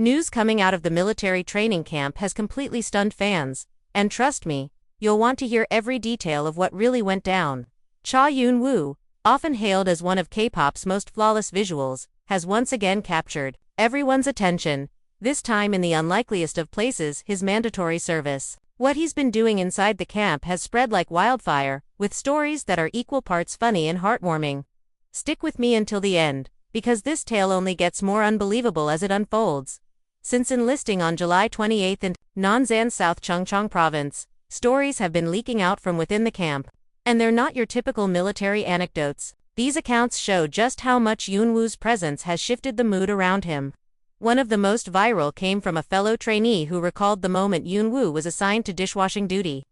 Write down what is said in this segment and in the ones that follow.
News coming out of the military training camp has completely stunned fans, and trust me, you'll want to hear every detail of what really went down. Cha Eun-woo, often hailed as one of K-pop's most flawless visuals, has once again captured everyone's attention, this time in the unlikeliest of places, his mandatory service. What he's been doing inside the camp has spread like wildfire, with stories that are equal parts funny and heartwarming. Stick with me until the end, because this tale only gets more unbelievable as it unfolds. Since enlisting on July 28 in Nonsan, South Chungcheong Province, stories have been leaking out from within the camp. And they're not your typical military anecdotes. These accounts show just how much Eun-woo's presence has shifted the mood around him. One of the most viral came from a fellow trainee who recalled the moment Eun-woo was assigned to dishwashing duty.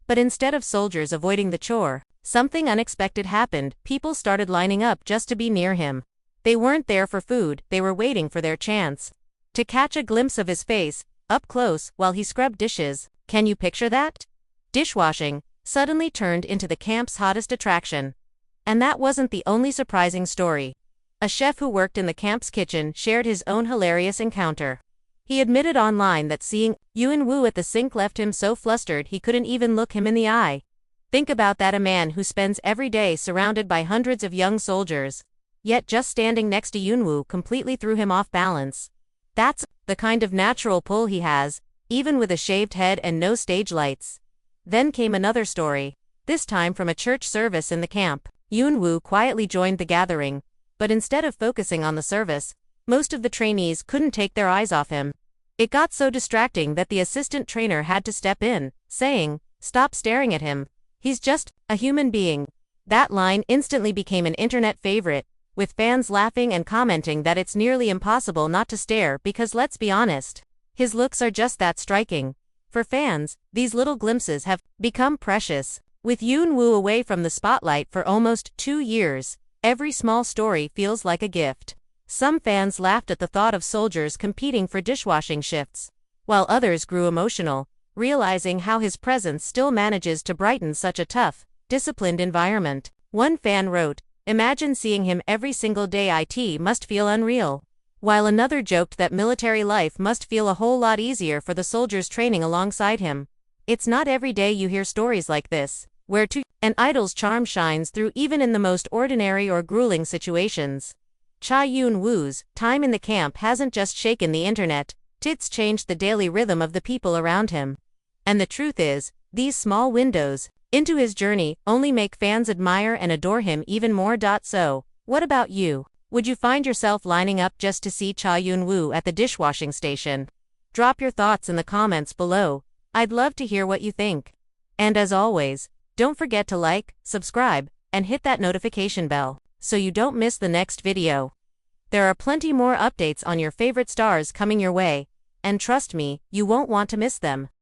But instead of soldiers avoiding the chore, something unexpected happened. People started lining up just to be near him. They weren't there for food, they were waiting for their chance to catch a glimpse of his face, up close, while he scrubbed dishes. Can you picture that? Dishwashing suddenly turned into the camp's hottest attraction. And that wasn't the only surprising story. A chef who worked in the camp's kitchen shared his own hilarious encounter. He admitted online that seeing Eun-woo at the sink left him so flustered he couldn't even look him in the eye. Think about that, a man who spends every day surrounded by hundreds of young soldiers. Yet just standing next to Eun-woo completely threw him off balance. That's the kind of natural pull he has, even with a shaved head and no stage lights. Then came another story, this time from a church service in the camp. Eun-woo quietly joined the gathering, but instead of focusing on the service, most of the trainees couldn't take their eyes off him. It got so distracting that the assistant trainer had to step in, saying, "Stop staring at him. He's just a human being." That line instantly became an internet favorite, with fans laughing and commenting that it's nearly impossible not to stare because, let's be honest, his looks are just that striking. For fans, these little glimpses have become precious. With Eun-woo away from the spotlight for almost 2 years, every small story feels like a gift. Some fans laughed at the thought of soldiers competing for dishwashing shifts, while others grew emotional, realizing how his presence still manages to brighten such a tough, disciplined environment. One fan wrote, "Imagine seeing him every single day, it must feel unreal." While another joked that military life must feel a whole lot easier for the soldiers training alongside him. It's not every day you hear stories like this, where an idol's charm shines through even in the most ordinary or grueling situations. Cha Eun-woo's time in the camp hasn't just shaken the internet, it's changed the daily rhythm of the people around him. And the truth is, these small windows into his journey only make fans admire and adore him even more. So, what about you? Would you find yourself lining up just to see Cha Eun-woo at the dishwashing station? Drop your thoughts in the comments below. I'd love to hear what you think. And as always, don't forget to like, subscribe, and hit that notification bell, so you don't miss the next video. There are plenty more updates on your favorite stars coming your way, and trust me, you won't want to miss them.